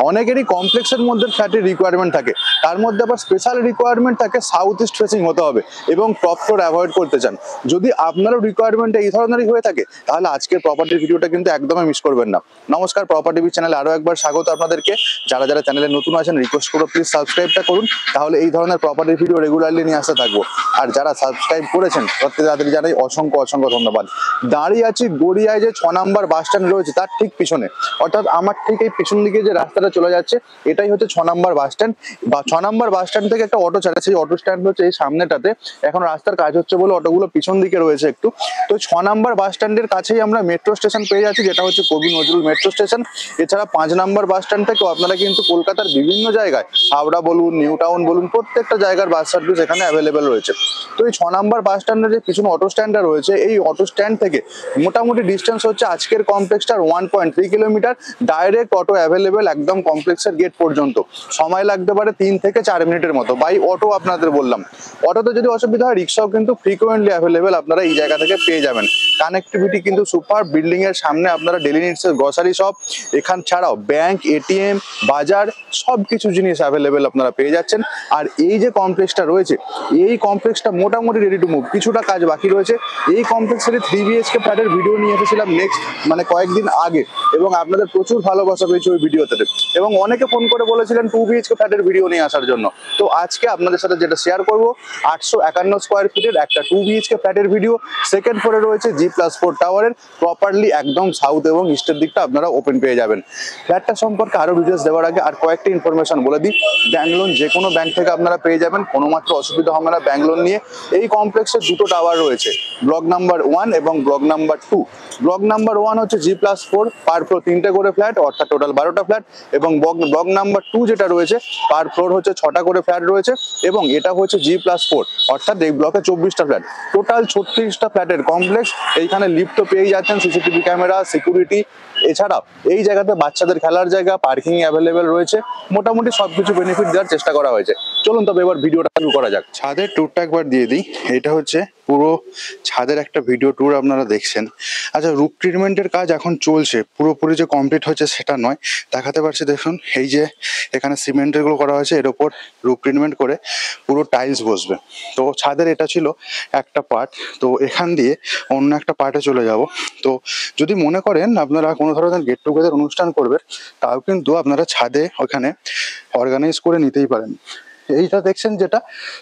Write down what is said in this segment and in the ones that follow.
অনেকেরই কমপ্লেক্সের মধ্যে ফ্ল্যাটের রিকোয়ারমেন্ট থাকে, তার মধ্যে আবার স্পেশাল রিকোয়ারমেন্ট থাকে সাউথ ইস্ট ফেসিং হতে হবে এবং টপ ফ্লোর অ্যাভয়েড করতে চান। যদি আপনারও রিকোয়ারমেন্ট এই ধরনেরই হয়ে থাকে তাহলে আজকের প্রপার্টির ভিডিওটা কিন্তু একদমই মিস করবেন না। নমস্কার, প্রপার্টি বিচ চ্যানেলে আরও একবার স্বাগত আপনাদেরকে। যারা যারা চ্যানেলে নতুন আছেন রিকোয়েস্ট করবো প্লিজ সাবস্ক্রাইবটা করুন, তাহলে এই ধরনের প্রপার্টির ভিডিও রেগুলারলি নিয়ে আসতে থাকবো। আর যারা সাবস্ক্রাইব করেছেন তাদের জানাই অসংখ্য অসংখ্য ধন্যবাদ। দাঁড়িয়ে আছি গড়িয়ায় যে 6 নম্বর বাস স্ট্যান্ড রয়েছে তার ঠিক পিছনে, অর্থাৎ আমার ঠিক এই পিছন দিকে যে রাস্তাটা চলে যাচ্ছে এটাই হচ্ছে 6 নম্বর বাস স্ট্যান্ড। বা 6 নম্বর বাস স্ট্যান্ড থেকে একটা অটো ছাড়ে, সেই অটো স্ট্যান্ড হচ্ছে এই সামনেটাতে। এখন রাস্তার কাজ হচ্ছে বলে অটোগুলো পিছন দিকে রয়েছে একটু। তো 6 নম্বর বাস স্ট্যান্ডের কাছেই আমরা মেট্রো স্টেশন পেয়ে যাচ্ছি, যেটা হচ্ছে কবি নজরুল মেট্রো স্টেশন। এছাড়া 5 নম্বর বাস স্ট্যান্ড থেকেও আপনারা কিন্তু কলকাতার বিভিন্ন জায়গায়, হাওড়া বলুন, নিউ টাউন বলুন, প্রত্যেকটা জায়গার বাস সার্ভিস এখানে অ্যাভেলেবেল রয়েছে। তো এই 6 নম্বর বাস স্ট্যান্ডের যে পিছনে অটো স্ট্যান্ডটা রয়েছে, এই অটো স্ট্যান্ড থেকে মোটামুটি ডিস্টেন্স হচ্ছে আজকের কমপ্লেক্সটার 1.3 কিলোমিটার। ডাইরেক্ট অটো অ্যাভেলেবেল একদম কমপ্লেক্সের গেট পর্যন্ত। সময় লাগতে পারে 3 থেকে 4 মিনিটের মতো। বাই অটো আপনাদের বললাম। অটোতে যদি অসুবিধা হয় রিক্সাও কিন্তু ফ্রিকোয়েন্টলি অ্যাভেলেবেল আপনারা এই জায়গা থেকে পেয়ে যাবেন। কানেক্টিভিটি কিন্তু সুপার। বিল্ডিং এর সামনে আপনারা ডেলি নিডসের গ্রসারি শপ, এখান ছাড়াও ব্যাংক, এটিএম, বাজার সবকিছু জিনিস অ্যাভেলেবেল আপনারা পেয়ে যাচ্ছেন। আর এই যে কমপ্লেক্সটা রয়েছে এই কমপ্লেক্সটা মোটামুটি রেডি টু মুভ, কিছুটা কাজ বাকি রয়েছে। এই কমপ্লেক্সের 3 BHK ফ্ল্যাটের ভিডিও নিয়ে এসেছিলাম নেক্সট কয়েকদিন আগে, এবং আপনাদের প্রচুর ভালোবাসা পেয়েছে ওই ভিডিওতে, এবং অনেকে ফোন করে বলেছিলেন 2 BHK ফ্ল্যাটের ভিডিও নিয়ে আসার জন্য। তো আজকে আপনাদের সাথে যেটা শেয়ার করব 851 স্কোয়ার ফিটের একটা 2 BHK ফ্ল্যাটের ভিডিও। সেকেন্ড ফ্লোরে রয়েছে G+4 টাওয়ারের, প্রপারলি একদম সাউথ এবং ইস্টের দিকটা আপনারা ওপেন পেয়ে যাবেন। ফ্ল্যাটটা সম্পর্কে আরো ডিটেলস দেওয়ার আগে আর কয়েকটা ইনফরমেশন বলে দিই। ব্যাংক লোন যে কোনো ব্যাংক থেকে আপনারা পেয়ে যাবেন, কোনো মাত্র অসুবিধা হবে না ব্যাংক লোন নিয়ে। এই কমপ্লেক্সে দুটো টাওয়ার রয়েছে, ব্লক নাম্বার 1 এবং ব্লক নাম্বার 2। ব্লক নাম্বার 1 হচ্ছে G+4, পার ফ্লোর 3টে করে ফ্ল্যাট, অর্থাৎ টোটাল 12টা ফ্ল্যাট। এবং ব্লক নাম্বার 2 যেটা রয়েছে পার ফ্লোর হচ্ছে 6টা করে ফ্ল্যাট রয়েছে, এবং এটা হচ্ছে G+4, অর্থাৎ এই ব্লকে 24টা ফ্ল্যাট। টোটাল 36টা ফ্ল্যাটের কমপ্লেক্স। এইখানে লিফট তো পেয়ে যাচ্ছেন, সিসিটিভি ক্যামেরা, সিকিউরিটি। এছাড়া এই জায়গাতে বাচ্চাদের খেলার জায়গা, পার্কিং অ্যাভেলেবেল রয়েছে। মোটামুটি সবকিছু বেনিফিট দেওয়ার চেষ্টা করা হয়েছে। চলুন তবে এবার ভিডিওটা শুরু করা যাক। ছাদের ট্যুরটা একবার দিয়ে দিই। এটা হচ্ছে পুরো ছাদের একটা ভিডিও ট্যুর আপনারা দেখছেন। আচ্ছা, রুফ ট্রিটমেন্টের কাজ এখন চলছে, পুরোপুরি যে কমপ্লিট হচ্ছে সেটা নয়। দেখাতে পারছি দেখুন, এই যে এখানে সিমেন্টের গুলো করা হয়েছে, এর ওপর রুফ ট্রিটমেন্ট করে পুরো টাইলস বসবে। তো ছাদের এটা ছিল একটা পার্ট, তো এখান দিয়ে অন্য একটা পার্টে চলে যাব। তো যদি মনে করেন আপনারা কোনো ধরনের গেট টুগেদার অনুষ্ঠান করবেন, তাও কিন্তু আপনারা ছাদে ওখানে অর্গানাইজ করে নিতেই পারেন। এইটা দেখছেন যেটা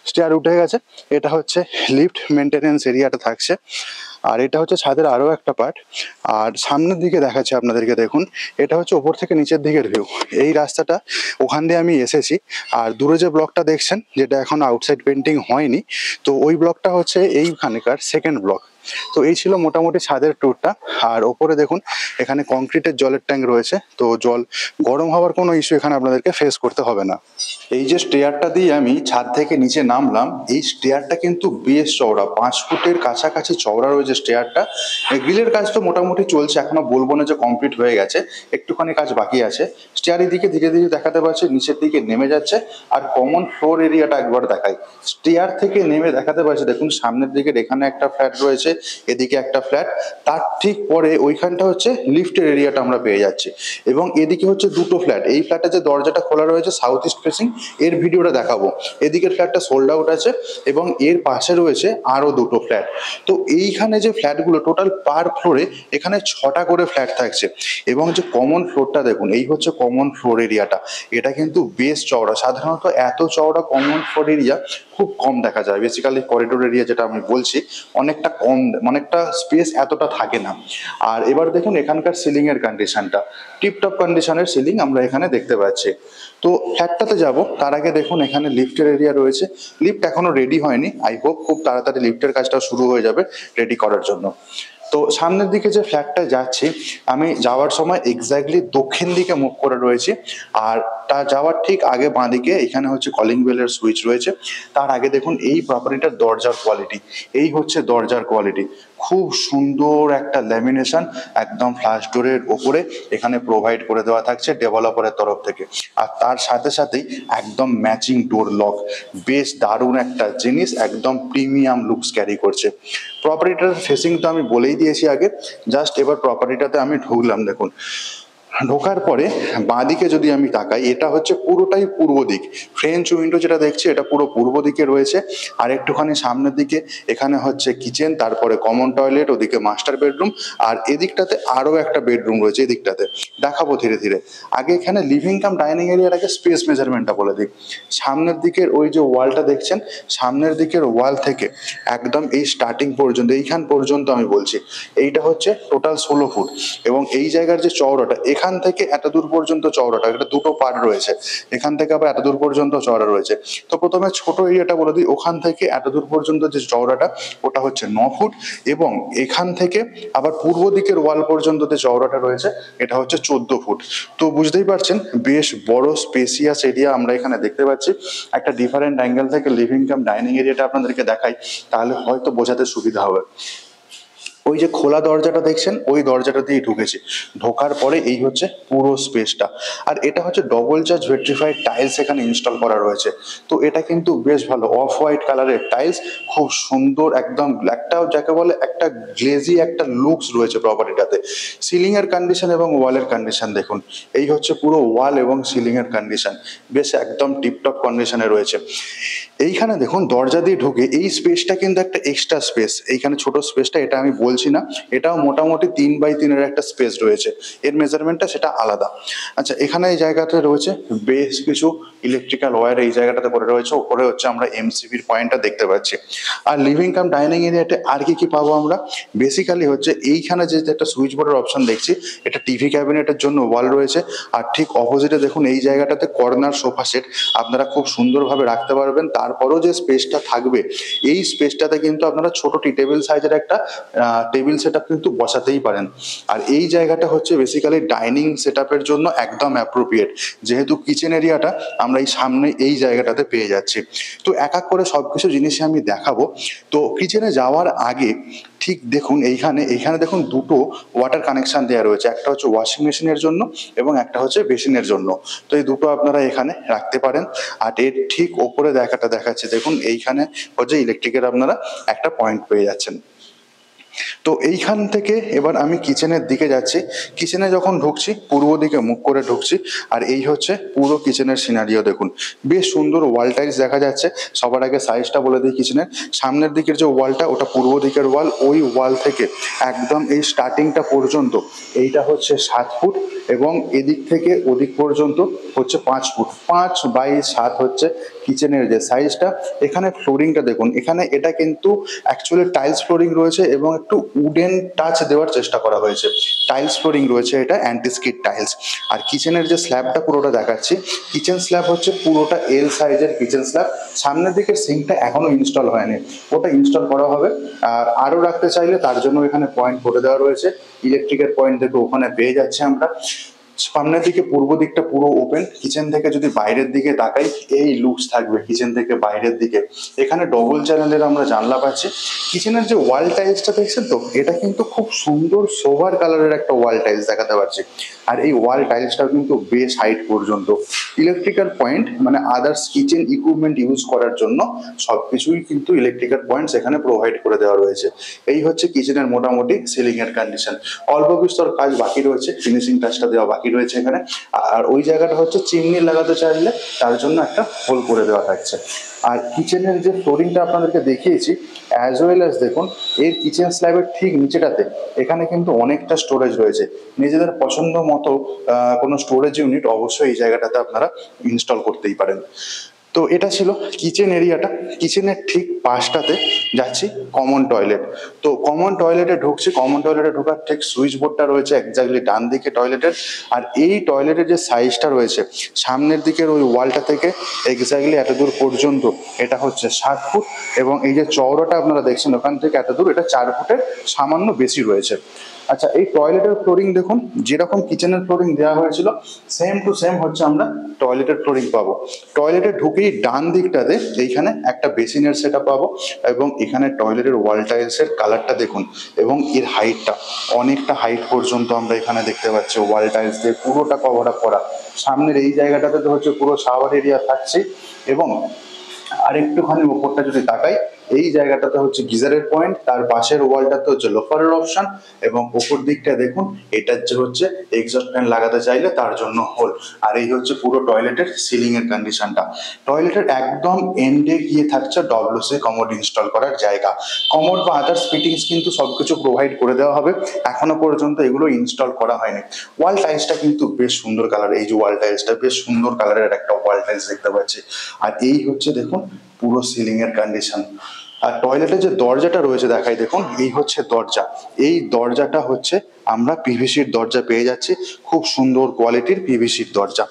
স্টেয়ার উঠে গেছে, এটা হচ্ছে লিফট মেনটেনেন্স এরিয়াটা থাকছে। আর এটা হচ্ছে ছাদের আরো একটা পার্ট। আর সামনের দিকে দেখাচ্ছে আপনাদেরকে, দেখুন এটা হচ্ছে ওপর থেকে নিচের দিকের ভিউ। এই রাস্তাটা ওখান দিয়ে আমি এসেছি। আর দূরে যে ব্লকটা দেখছেন, যেটা এখন আউটসাইড পেন্টিং হয়নি, তো ওই ব্লকটা হচ্ছে এইখানকার সেকেন্ড ব্লক। তো এই ছিল মোটামুটি ছাদের ট্যুরটা। আর ওপরে দেখুন এখানে কংক্রিটের জলের ট্যাঙ্ক রয়েছে, তো জল গরম হওয়ার কোনো ইস্যু এখানে আপনাদেরকে ফেস করতে হবে না। এই যে স্টেয়ারটা দিয়ে আমি ছাদ থেকে নিচে নামলাম, এই স্টেয়ারটা কিন্তু বেশ চওড়া, 5 ফুটের কাছাকাছি চওড়া রয়েছে স্টেয়ারটা। গ্রিলের কাজ তো মোটামুটি চলছে, এখনো বলবো না যে কমপ্লিট হয়ে গেছে, একটুখানি কাজ বাকি আছে। স্টেয়ার এদিকে ধীরে ধীরে দেখাতে পাচ্ছি নিচের দিকে নেমে যাচ্ছে। আর কমন ফ্লোর এরিয়াটা একবার দেখাই। স্টেয়ার থেকে নেমে দেখাতে পাচ্ছি দেখুন সামনের দিকে এখানে একটা ফ্ল্যাট রয়েছে, এদিকে একটা ফ্ল্যাট, তার ঠিক পরে ওইখানটা হচ্ছে লিফটের এরিয়াটা আমরা পেয়ে যাচ্ছি। এবং এদিকে হচ্ছে দুটো ফ্ল্যাট। এই ফ্ল্যাটে যে দরজাটা খোলা রয়েছে সাউথ ইস্ট ফেসিং, এর ভিডিওটা দেখাবো। এদিকের ফ্ল্যাটটা সোল্ড আউট আছে, এবং এর পাশে রয়েছে আরো দুটো ফ্ল্যাট। তো এইখানে যে ফ্ল্যাটগুলো টোটাল পার ফ্লোরে এখানে 6টা করে ফ্ল্যাট থাকছে। এবং যে কমন ফ্লোরটা দেখুন, এই হচ্ছে কমন ফ্লোর এরিয়াটা। এটা কিন্তু বেশ চওড়া, সাধারণত এত চওড়া কমন ফ্লোর এরিয়া খুব কম দেখা যায়। বেসিক্যালি করিডোর এরিয়া যেটা আমি বলছি, অনেকটা কম, অনেকটা স্পেস এতটা থাকে না। আর এবার দেখুন এখানকার সিলিং এর কন্ডিশনটা, টিপটপ কন্ডিশনের সিলিং আমরা এখানে দেখতে পাচ্ছি। তো ফ্ল্যাটটাতে যাব তার আগে দেখুন এখানে লিফটের এরিয়া রয়েছে। লিফট এখনো রেডি হয়নি, আই হোপ খুব তাড়াতাড়ি লিফটের কাজটা শুরু হয়ে যাবে রেডি করার জন্য। তো সামনের দিকে যে ফ্ল্যাটটা যাচ্ছি, আমি যাওয়ার সময় এক্স্যাক্টলি দক্ষিণ দিকে মুখ করে রয়েছি। আর তা যাওয়ার ঠিক আগে বাঁদিকে এখানে হচ্ছে কলিং বেলের সুইচ রয়েছে। তার আগে দেখুন এই প্রপার্টিটার দরজার কোয়ালিটি, এই হচ্ছে দরজার কোয়ালিটি। খুব সুন্দর একটা ল্যামিনেশন একদম ফ্ল্যাশ ডোরের ওপরে এখানে প্রোভাইড করে দেওয়া থাকছে ডেভেলপারের তরফ থেকে। আর তার সাথে সাথেই একদম ম্যাচিং ডোর লক, বেশ দারুণ একটা জিনিস, একদম প্রিমিয়াম লুকস ক্যারি করছে। প্রপার্টিটার ফেসিং তো আমি বলেই দিয়েছি আগে, জাস্ট এবার প্রপার্টিটাতে আমি ঢুকলাম। দেখুন ঢোকার পরে বাঁদিকে যদি আমি তাকাই, এটা হচ্ছে পুরোটাই পূর্ব দিক। ফ্রেঞ্চ উইন্ডো যেটা দেখছি এটা পুরো পূর্ব দিকে রয়েছে। আর একটুখানি সামনের দিকে এখানে হচ্ছে কিচেন, তারপরে কমন টয়লেট, ওদিকে মাস্টার বেডরুম, আর এদিকটাতে আরো একটা বেডরুম রয়েছে। এদিকটাতে দেখাবো ধীরে ধীরে। আগে এখানে লিভিং কাম ডাইনিং এরিয়াটাকে স্পেস মেজারমেন্টটা বলে দিই। সামনের দিকের ওই যে ওয়ালটা দেখছেন, সামনের দিকের ওয়াল থেকে একদম এই স্টার্টিং পর্যন্ত, এইখান পর্যন্ত আমি বলছি, এইটা হচ্ছে টোটাল 16 ফুট। এবং এই জায়গার যে চওড়াটা, এখান থেকে এত দূর পর্যন্ত চওড়াটা, এটা দুটো পার্ট রয়েছে, এখান থেকে আবার এত দূর পর্যন্ত চওড়া রয়েছে। তো প্রথমে ছোট এরিয়াটা বলে দিই, ওখান থেকে এত দূর পর্যন্ত যে চওড়াটা, ওটা হচ্ছে 9 ফুট। এবং এখান থেকে আবার পূর্ব দিকের ওয়াল পর্যন্ত যে চওড়াটা রয়েছে, এটা হচ্ছে 14 ফুট। তো বুঝতেই পারছেন বেশ বড় স্পেসিয়াস এরিয়া আমরা এখানে দেখতে পাচ্ছি। একটা ডিফারেন্ট অ্যাঙ্গেল থেকে লিভিং কাম ডাইনিং এরিয়াটা আপনাদেরকে দেখাই, তাহলে হয়তো বোঝাতে সুবিধা হবে। ওই যে খোলা দরজাটা দেখছেন, ওই দরজাটা দিয়ে ঢুকেছি। ঢোকার পরে এই হচ্ছে পুরো স্পেসটা। আর এটা হচ্ছে ডবল চার্জ ভেট্রিফাইড টাইলস এখানে ইনস্টল করা রয়েছে। তো এটা কিন্তু বেশ ভালো, অফ হোয়াইট কালারের টাইলস, খুব সুন্দর একদম, একটা যাকে বলে একটা গ্লেজি একটা লুকস রয়েছে প্রপার্টিটাতে। সিলিং এর কন্ডিশন এবং ওয়ালের কন্ডিশন দেখুন, এই হচ্ছে পুরো ওয়াল এবং সিলিং এর কন্ডিশন, বেশ একদম টিপটপ কন্ডিশনে রয়েছে। এইখানে দেখুন দরজা দিয়ে ঢুকে এই স্পেসটা কিন্তু একটা এক্সট্রা স্পেস। এইখানে ছোট স্পেসটা, এটা আমি বলছি না, এটাও মোটামুটি 3x3 একটা স্পেস রয়েছে, এর মেজারমেন্টটা সেটা আলাদা। আচ্ছা, এখানে এই জায়গাতে রয়েছে বেশ কিছু ইলেকট্রিক্যাল ওয়্যার, এই জায়গাটাতে পড়ে রয়েছে। ওপরে হচ্ছে আমরা এমসিবির পয়েন্টটা দেখতে পাচ্ছি। আর লিভিং কাম ডাইনিং এরিয়াতে আর কি কি পাবো আমরা, বেসিক্যালি হচ্ছে এইখানে যে একটা সুইচ বোর্ডের অপশন দেখছি, এটা টিভি ক্যাবিনেটের জন্য ওয়াল রয়েছে। আর ঠিক অপোজিটে দেখুন এই জায়গাটাতে কর্নার সোফা সেট আপনারা খুব সুন্দরভাবে রাখতে পারবেন। তারপরও যে স্পেসটা থাকবে, এই স্পেসটাতে কিন্তু আপনারা ছোট টি টেবিল সাইজের একটা টেবিল সেট আপ কিন্তু বসাতেই পারেন। আর এই জায়গাটা হচ্ছে বেসিক্যালি ডাইনিং সেট আপের জন্য একদম অ্যাপ্রোপ্রিয়েট, যেহেতু কিচেন এরিয়াটা আমরা এই সামনে এই জায়গাটাতে পেয়ে যাচ্ছি। তো এক এক করে সবকিছু জিনিসই আমি দেখাবো। তো কিচেনে যাওয়ার আগে ঠিক দেখুন এইখানে দেখুন দুটো ওয়াটার কানেকশন দেওয়া রয়েছে, একটা হচ্ছে ওয়াশিং মেশিনের জন্য এবং একটা হচ্ছে বেসিনের জন্য। তো এই দুটো আপনারা এখানে রাখতে পারেন। আর এর ঠিক ওপরে দেখাচ্ছে দেখুন, এইখানে হচ্ছে ইলেকট্রিকের আপনারা একটা পয়েন্ট পেয়ে যাচ্ছেন। তো এইখান থেকে এবার আমি কিচেনের দিকে যাচ্ছি। কিচেনে যখন ঢুকছি পূর্ব দিকে মুখ করে ঢুকছি। আর এই হচ্ছে পুরো কিচেনের সিনারিও দেখুন, বেশ সুন্দর ওয়াল টাইলস দেখা যাচ্ছে। সবার আগে সাইজটা বলে দিই কিচেনের। সামনের দিকের যে ওয়ালটা, ওটা পূর্ব দিকের ওয়াল। ওই ওয়াল থেকে একদম এই স্টার্টিংটা পর্যন্ত এইটা হচ্ছে 7 ফুট, এবং এদিক থেকে ওদিক পর্যন্ত হচ্ছে 5 ফুট। 5x7 হচ্ছে কিচেনের যে সাইজটা। এখানে ফ্লোরিংটা দেখুন, এখানে এটা কিন্তু অ্যাকচুয়ালি টাইলস ফ্লোরিং রয়েছে এবং একটু উডেন টাচ দেওয়ার চেষ্টা করা হয়েছে। টাইলস ফ্লোরিং রয়েছে, এটা অ্যান্টিস্কিড টাইলস। আর কিচেনের যে স্ল্যাবটা পুরোটা দেখাচ্ছি, কিচেন স্ল্যাব হচ্ছে পুরোটা এল সাইজের কিচেন স্ল্যাব। সামনের দিকে সিঙ্কটা এখনো ইনস্টল হয়নি, ওটা ইনস্টল করা হবে। আর আরও রাখতে চাইলে তার জন্য এখানে পয়েন্ট করে দেওয়া রয়েছে। ইলেকট্রিকের পয়েন্ট দেখে ওখানে পেয়ে যাচ্ছে আমরা। সামনের দিকে পূর্ব দিকটা পুরো ওপেন। কিচেন থেকে যদি বাইরের দিকে তাকাই, এই লুকস থাকবে কিচেন থেকে বাইরের দিকে। এখানে ডবল চ্যানেলের আমরা জানলা পাচ্ছি। কিচেনের যে ওয়াল টাইলসটা দেখছেন তো, এটা কিন্তু খুব সুন্দর সোভার কালারের একটা ওয়াল টাইলস দেখাতে পারছি। আর এই ওয়াল টাইলসটাও কিন্তু বেশ হাইট পর্যন্ত। ইলেকট্রিক্যাল পয়েন্ট মানে আদার্স কিচেন ইকুইপমেন্ট ইউজ করার জন্য সবকিছুই কিন্তু ইলেকট্রিক্যাল পয়েন্টস এখানে প্রোভাইড করে দেওয়া রয়েছে। এই হচ্ছে কিচেনের মোটামুটি সিলিং এর কন্ডিশন। অল্প বিস্তর কাজ বাকি রয়েছে, ফিনিশিং টাচটা দেওয়া বাকি রয়েছে এখানে। আর ওই জায়গাটা হচ্ছে চিমনি লাগাতে চাইলে তার জন্য একটা হোল করে দেওয়া থাকছে। আর কিচেনের যে ফ্লোরিংটা আপনাদেরকে দেখিয়েছি, অ্যাজ ওয়েল অ্যাজ দেখুন এর কিচেন স্ল্যাবের ঠিক নিচেটাতে এখানে কিন্তু অনেকটা স্টোরেজ রয়েছে। নিজেদের পছন্দ মতো কোনো স্টোরেজ ইউনিট অবশ্যই এই জায়গাটাতে আপনারা ইনস্টল করতেই পারেন। তো এটা ছিল কিচেন এরিয়াটা। কিচেনের ঠিক পাশটাতে যাচ্ছি কমন টয়লেট। তো কমন টয়লেটে ঢুকছি, কমন টয়লেটে ঢোকার ঠিক সুইচ বোর্ডটা রয়েছে এক্স্যাক্টলি ডান দিকে টয়লেটের। আর এই টয়লেটের যে সাইজটা রয়েছে, সামনের দিকের ওই ওয়ালটা থেকে এক্স্যাক্টলি এত দূর পর্যন্ত এটা হচ্ছে 7 ফুট, এবং এই যে চওড়াটা আপনারা দেখছেন ওখান থেকে এত দূর, এটা 4 ফুটের সামান্য বেশি রয়েছে। আচ্ছা, এই টয়লেটের ফ্লোরিং দেখুন, যেরকম কিচেনের ফ্লোরিং দেওয়া হয়েছিল সেম টু সেম হচ্ছে আমরা টয়লেটের ফ্লোরিং পাবো। টয়লেটে ঢুকেই ডান দিকটাতে এইখানে একটা বেসিনের সেটআপ পাবো, এবং এখানে টয়লেটের ওয়াল টাইলসের কালারটা দেখুন, এবং এর হাইটটা অনেকটা হাইট পর্যন্ত আমরা এখানে দেখতে পাচ্ছি। ওয়াল টাইলস দিয়ে পুরোটা কভার আপ করা। সামনের এই জায়গাটাতে তো হচ্ছে পুরো শাওয়ার এরিয়া থাকছে। এবং আর একটুখানি উপরটা যদি তাকাই, এই জায়গাটাতে হচ্ছে গিজারের পয়েন্ট, তার পাশের ওয়ালটাতে হচ্ছে লোফারের অপশন, এবং ওপর দিকটা দেখুন এটার যে হচ্ছে এক্সস্ট ফ্যান লাগাতে চাইলে তার জন্য হোল। আর এই হচ্ছে পুরো টয়লেটের সিলিং এর কন্ডিশনটা। টয়লেটের একদম এন্ডে গিয়ে থাকছে ডব্লিউসি কমোড ইনস্টল করার জায়গা। কমোড বা আদার্স ফিটিংস কিন্তু সবকিছু প্রোভাইড করে দেওয়া হবে, এখনো পর্যন্ত এগুলো ইনস্টল করা হয়নি। ওয়াল টাইলসটা কিন্তু বেশ সুন্দর কালার, এই যে ওয়াল টাইলসটা বেশ সুন্দর কালারের একটা ওয়াল টাইলস দেখতে পাচ্ছি। আর এই হচ্ছে দেখুন পুরো সিলিং এর কন্ডিশন। আর টয়লেটের যে দরজাটা রয়েছে দেখাই দেখুন, এই হচ্ছে দরজা। এই দরজাটা হচ্ছে আমরা পিভিসির দরজা পেয়ে যাচ্ছি, খুব সুন্দর কোয়ালিটির পিভিসির দরজা।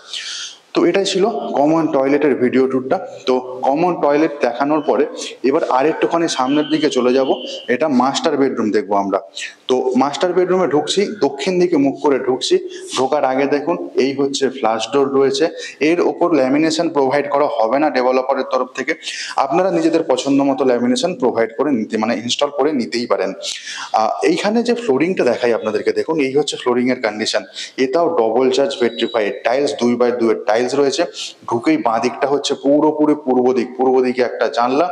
তো এটাই ছিল কমন টয়লেটের ভিডিও ট্যুরটা। তো কমন টয়লেট দেখানোর পরে এবার আরেকটুখানি সামনের দিকে চলে যাব, এটা মাস্টার বেডরুম দেখবো আমরা। তো মাস্টার বেডরুমে ঢুকছি, দক্ষিণ দিকে মুখ করে ঢুকছি। ঢোকার আগে দেখুন এই হচ্ছে ফ্লাশ ডোর রয়েছে, এর ওপর ল্যামিনেশন প্রোভাইড করা হবে না ডেভেলপারের তরফ থেকে, আপনারা নিজেদের পছন্দ মতো ল্যামিনেশন প্রোভাইড করে নিতে মানে ইনস্টল করে নিতেই পারেন। এইখানে যে ফ্লোরিংটা দেখাই আপনাদেরকে দেখুন, এই হচ্ছে ফ্লোরিং এর কন্ডিশন। এটাও double charge petrified tiles, 2x2 এর টাইলস রয়েছে। ঢুকেই বাঁ দিকটা হচ্ছে পুরোপুরি পূর্ব দিক, পূর্ব দিকে একটা জানলা,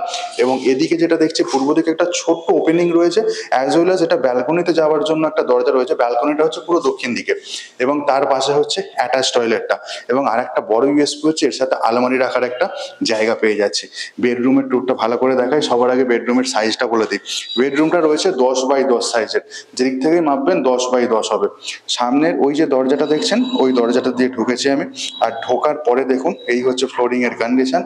এবং এদিকে যেটা দেখছি পূর্ব দিকে একটা ছোট্ট ওপেনিং রয়েছে, অ্যাজ ওয়েল অ্যাজ এটা ব্যালকনিতে যাওয়ার জন্য একটা দরজা রয়েছে। ব্যালকনিটা হচ্ছে পুরো দক্ষিণ দিকে, এবং তার পাশে হচ্ছে অ্যাটাচ টয়লেটটা, এবং আর একটা বড় ইউএসপি হচ্ছে এর সাথে আলমারি রাখার একটা জায়গা পেয়ে যাচ্ছে। বেডরুমের টুরটা ভালো করে দেখাই, সবার আগে বেডরুমের সাইজটা বলে দিই। বেডরুমটা রয়েছে 10x10 সাইজের, যেদিক থেকেই মাপবেন 10x10 হবে। সামনের ওই যে দরজাটা দেখছেন, ওই দরজাটা দিয়ে ঢুকেছি আমি। আর ঢোকার পরে দেখুন এই হচ্ছে ফ্লোরিং এর কন্ডিশন,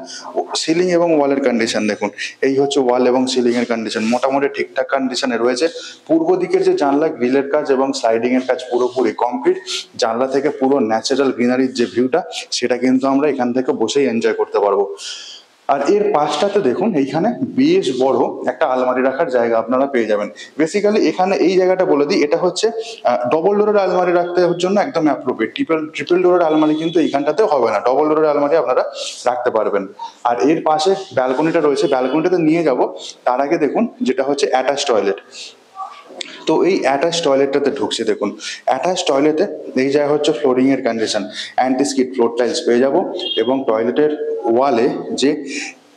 সিলিং এবং ওয়ালের কন্ডিশন দেখুন। এই হচ্ছে ওয়াল এবং সিলিং এর কন্ডিশন মোটামুটি ঠিকঠাক কন্ডিশনে রয়েছে। পূর্ব দিকের যে জানলা, গ্রিলের কাজ এবং স্লাইডিং এর কাজ পুরোপুরি কমপ্লিট। জানলা থেকে পুরো ন্যাচারাল গ্রিনারির যে ভিউটা, সেটা কিন্তু আমরা এখান থেকে বসেই এনজয় করতে পারবো। আর এর পাশটাতে দেখুন এইখানে বেশ বড় একটা আলমারি রাখার জায়গা আপনারা পেয়ে যাবেন। বেসিক্যালি এখানে এই জায়গাটা বলে দিই, এটা হচ্ছে ডবল ডোরের আলমারি রাখতে জন্য একদম অ্যাপ্রোপ্রিয়েট। ট্রিপল ডোরের আলমারি কিন্তু এইখানটাতে হবে না, ডবল ডোরের আলমারি আপনারা রাখতে পারবেন। আর এর পাশে ব্যালকনিটা রয়েছে, ব্যালকনিটাতে নিয়ে যাব। তার আগে দেখুন যেটা হচ্ছে অ্যাটাচ টয়লেট। তো এই অ্যাটাচ টয়লেটটাতে ঢুকছে দেখুন, অ্যাটাচ টয়লেটে এই জায়গা হচ্ছে ফ্লোরিং এর condition, anti skid floor tiles পেয়ে যাব, এবং টয়লেটের ওয়ালে যে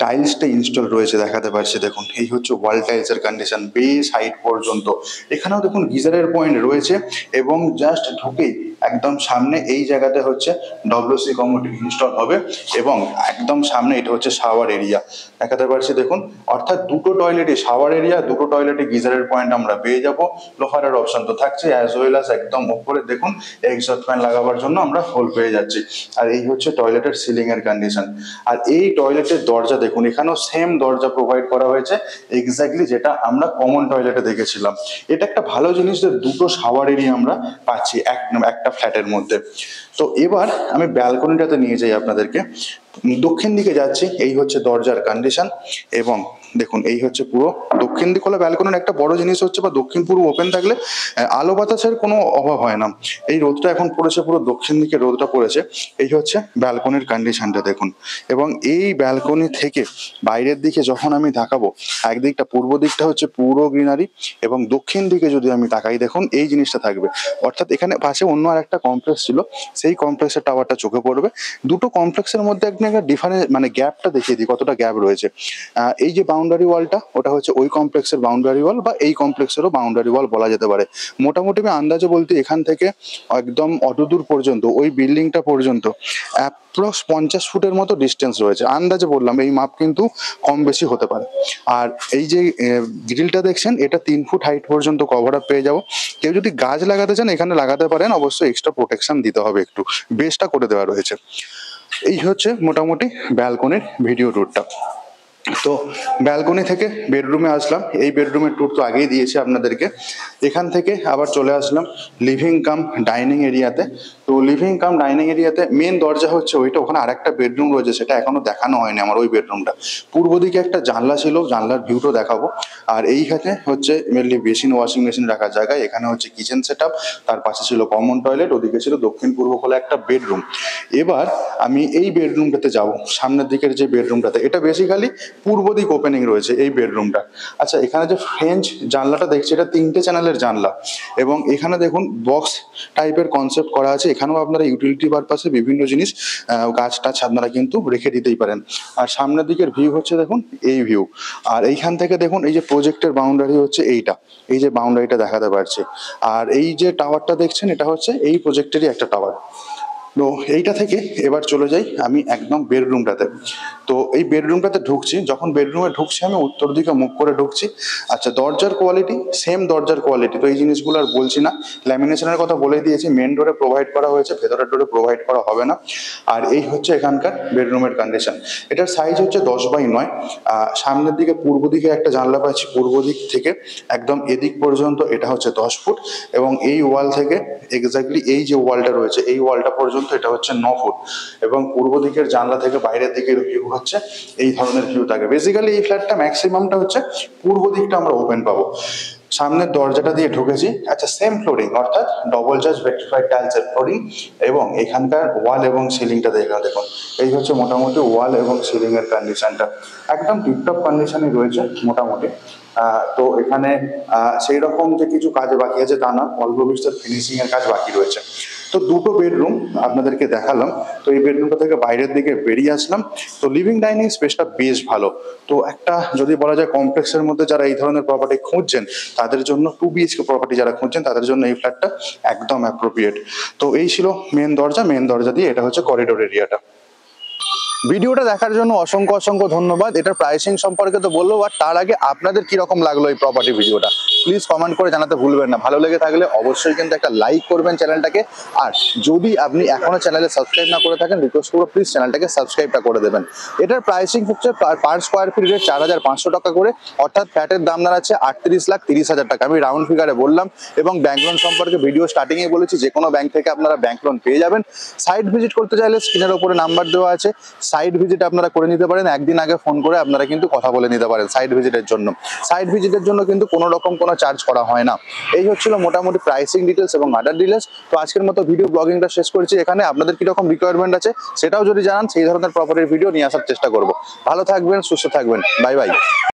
টাইলসটা ইনস্টল রয়েছে দেখাতে পারছি দেখুন, এই হচ্ছে ওয়াল টাইলসের কন্ডিশন বেশ হাইট পর্যন্ত। এখানেও দেখুন গিজারের পয়েন্ট রয়েছে, এবং জাস্ট ঢুকেই একদম সামনে এই জায়গাতে হচ্ছে ডব্লিউসি কমোড ইনস্টল হবে, এবং একদম সামনে এটা হচ্ছে শাওয়ার এরিয়া দেখাতে পারছি দেখুন। অর্থাৎ দুটো টয়লেটে শাওয়ার এরিয়া, দুটো টয়লেটে গিজারের পয়েন্ট আমরা পেয়ে যাব। লোফারের অপশন তো থাকছে, অ্যাজ ওয়েল অ্যাজ একদম উপরে দেখুন এক্সস্ট ফ্যান লাগাবার জন্য আমরা হোল পেয়ে যাচ্ছি। আর এই হচ্ছে টয়লেটের সিলিং এর কন্ডিশন। আর এই টয়লেটের দরজা দেখুন, এখানেও সেম দরজা প্রোভাইড করা হয়েছে এক্স্যাক্টলি যেটা আমরা কমন টয়লেটে দেখেছিলাম। এটা একটা ভালো জিনিস যে দুটো শাওয়ার এরিয়া আমরা পাচ্ছি একটা ফ্ল্যাটের মধ্যে। তো এবার আমি ব্যালকনিটাতে নিয়ে যাই আপনাদেরকে। দক্ষিণ দিকে যাচ্ছি, এই হচ্ছে দরজার কন্ডিশন, এবং দেখুন এই হচ্ছে পুরো দক্ষিণ দিক হলো ব্যালকনির একটা বড় জিনিস হচ্ছে, বা দক্ষিণ পূর্ব ওপেন থাকলে আলো বাতাসের কোনো অভাব হয় না। এই রোদটা এখন পড়েছে, পুরো দক্ষিণ দিকে রোদটা পড়েছে। এই হচ্ছে ব্যালকনির কন্ডিশনটা দেখুন, এবং এই ব্যালকনি থেকে বাইরের দিকে যখন আমি তাকাবো, একদিকটা পূর্ব দিকটা হচ্ছে পুরো গ্রিনারি, এবং দক্ষিণ দিকে যদি আমি তাকাই দেখুন এই জিনিসটা থাকবে। অর্থাৎ এখানে পাশে অন্য আর একটা কমপ্লেক্স ছিল, সেই কমপ্লেক্সের টাওয়ারটা চোখে পড়বে। দুটো কমপ্লেক্সের মধ্যে একটা ডিফারেন্স মানে গ্যাপটা দেখিয়ে দিই কতটা গ্যাপ রয়েছে। এই যে বাউন্ডারি ওয়ালটা, ওটা হচ্ছে ওই কমপ্লেক্সের বাউন্ডারি ওয়াল, বা এই কমপ্লেক্সেরও বাউন্ডারি ওয়াল বলা যেতে পারে। মোটামুটি আমি আন্দাজে বলতে এখান থেকে একদম অতদূর পর্যন্ত ওই বিল্ডিংটা পর্যন্ত অ্যাপ্রক্স 50 ফুটের মতো ডিস্টেন্স রয়েছে, আন্দাজে বললাম, এই মাপ কিন্তু কম বেশি হতে পারে। আর এই যে গ্রিলটা দেখছেন, এটা 3 ফুট হাইট পর্যন্ত কভার আপ পেয়ে যাবো। কেউ যদি গাছ লাগাতে চান এখানে লাগাতে পারেন, অবশ্যই এক্সট্রা প্রোটেকশন দিতে হবে, একটু বেসটা করে দেওয়া রয়েছে। এই হচ্ছে মোটামুটি ব্যালকনির ভিডিও ট্যুরটা। তো ব্যালকনি থেকে বেডরুমে আসলাম, এই বেডরুমের ট্যুর তো আগেই দিয়েছি আপনাদেরকে। এখান থেকে আবার চলে আসলাম লিভিং কাম ডাইনিং এরিয়াতে। তো লিভিং কাম ডাইনিং এরিয়াতে মেন দরজা হচ্ছে ওইটা, ওখানে আরেকটা বেডরুম রয়েছে, সেটা এখনো দেখানো হয়নি আমার ওই বেডরুমটা। পূর্ব দিকে একটা জানলা ছিল, জানলার ভিউটাও দেখাবো। আর এইখানে হচ্ছে মেনলি বেসিন ওয়াশিং মেশিন রাখার জায়গা, এখানে হচ্ছে কিচেন সেট আপ, তার পাশে ছিল কমন টয়লেট, ওদিকে ছিল দক্ষিণ পূর্ব কোণে একটা বেডরুম। এবার আমি এই বেডরুমটাতে যাব, সামনের দিকের যে বেডরুমটাতে, এটা বেসিক্যালি পূর্ব দিক ওপেনিং রয়েছে এই বেডরুমটা। আচ্ছা, এখানে যে ফ্রেঞ্চ জানলাটা দেখছি, এটা 3টে চ্যানেলের জানলা, এবং এখানে দেখুন বক্স টাইপের কনসেপ্ট করা আছে। এখানেও আপনারা ইউটিলিটি পারপাসে বিভিন্ন জিনিস গাছ টাছ আপনারা কিন্তু রেখে দিতেই পারেন। আর সামনের দিকের ভিউ হচ্ছে দেখুন এই ভিউ। আর এইখান থেকে দেখুন এই যে প্রজেক্টের বাউন্ডারি হচ্ছে এইটা, এই যে বাউন্ডারিটা দেখাতে পারছি। আর এই যে টাওয়ারটা দেখছেন, এটা হচ্ছে এই প্রজেক্টেরই একটা টাওয়ার। তো এইটা থেকে এবার চলে যাই আমি একদম বেডরুমটাতে। তো এই বেডরুমটাতে ঢুকছি, যখন বেডরুমে ঢুকছি আমি উত্তর দিকে মুখ করে ঢুকছি। আচ্ছা, দরজার কোয়ালিটি সেম দরজার কোয়ালিটি, তো এই জিনিসগুলো আর বলছি না। ল্যামিনেশনের কথা বলে দিয়েছি, মেন ডোরে প্রোভাইড করা হয়েছে, ভেতরের ডোরে প্রোভাইড করা হবে না। আর এই হচ্ছে এখানকার বেডরুমের কন্ডিশন। এটার সাইজ হচ্ছে 10x9। সামনের দিকে পূর্ব দিকে একটা জানলা পাচ্ছি, পূর্ব দিক থেকে একদম এদিক পর্যন্ত এটা হচ্ছে 10 ফুট, এবং এই ওয়াল থেকে এক্স্যাক্টলি এই যে ওয়ালটা রয়েছে এই ওয়ালটা পর্যন্ত এটা হচ্ছে 9 ফুট, এবং পূর্ব দিকের জানলা থেকে বাইরের দিকের ভিউ হচ্ছে এই ধরনের ভিউ থাকে। বেসিক্যালি এই ফ্ল্যাটটা ম্যাক্সিমামটা হচ্ছে পূর্ব দিকটা আমরা ওপেন পাবো। সামনের দরজাটা দিয়ে ঢুকেছি। আচ্ছা, সেম ফ্লোরিং, অর্থাৎ ডবল জাস্ট ভেট্রিফাইড টাইলসের ফ্লোরিং, এবং এখানকার ওয়াল এবং সিলিংটা দেখুন। এই হচ্ছে মোটামুটি ওয়াল এবং সিলিং এর কন্ডিশনটা, একদম টিপটপ কন্ডিশনে রয়েছে মোটামুটি। তো এখানে সেই রকম যে কিছু কাজ বাকি আছে তা না, অল্প বিস্তর ফিনিশিং এর কাজ বাকি রয়েছে। তো দুটো বেডরুম আপনাদেরকে দেখালাম। তো এই বেডরুমটা থেকে বাইরের দিকে বেরিয়ে আসলাম। তো লিভিং ডাইনিং স্পেসটা বেশ ভালো। তো একটা যদি বলা যায় কমপ্লেক্সের মধ্যে যারা এই ধরনের প্রপার্টি খুঁজছেন তাদের জন্য, 2 BHK প্রপার্টি যারা খুঁজছেন তাদের জন্য এই ফ্ল্যাটটা একদম অ্যাপ্রোপ্রিয়েট। তো এই ছিল মেন দরজা দিয়ে এটা হচ্ছে করিডোর এরিয়াটা। ভিডিওটা দেখার জন্য অসংখ্য অসংখ্য ধন্যবাদ। এটার প্রাইসিং সম্পর্কে তো বলবো, আর তার আগে আপনাদের কিরকম লাগলো এই প্রপার্টি ভিডিওটা প্লিজ কমেন্ট করে জানাতে ভুলবেন না। ভালো লেগে থাকলে অবশ্যই কিন্তু একটা লাইক করবেন চ্যানেলটাকে, আর যদি আপনি এখনো চ্যানেলে সাবস্ক্রাইব না করে থাকেন রিকোয়েস্ট করবো প্লিজ চ্যানেলটাকে সাবস্ক্রাইবটা করে দেবেন। এটার প্রাইসিং হচ্ছে পার স্কোয়ার ফিট রেট 4500 টাকা করে, অর্থাৎ ফ্ল্যাটের দাম দাঁড়াচ্ছে 38,30,000 টাকা। আমি রাউন্ড ফিগারে বললাম, এবং ব্যাংক লোন সম্পর্কে ভিডিও স্টার্টিংয়ে বলেছি, যে কোনো ব্যাংক থেকে আপনারা ব্যাংক লোন পেয়ে যাবেন। সাইট ভিজিট করতে চাইলে স্ক্রিনের উপরে নাম্বার দেওয়া আছে, সাইট ভিজিট আপনারা করে নিতে পারেন। একদিন আগে ফোন করে আপনারা কিন্তু কথা বলে নিতে পারেন সাইট ভিজিটের জন্য। সাইট ভিজিটের জন্য কিন্তু কোনো রকম কোনো চার্জ করা হয় না। এই হচ্ছিল মোটামুটি প্রাইসিং ডিটেলস এবং আদার ডিটেলস। তো আজকের মতো ভিডিও ব্লগিংটা শেষ করেছি এখানে। আপনাদের কিরকম রিকোয়ারমেন্ট আছে সেটাও যদি জানান, সেই ধরনের প্রপার্টির ভিডিও নিয়ে আসার চেষ্টা করব। ভালো থাকবেন, সুস্থ থাকবেন, বাই বাই।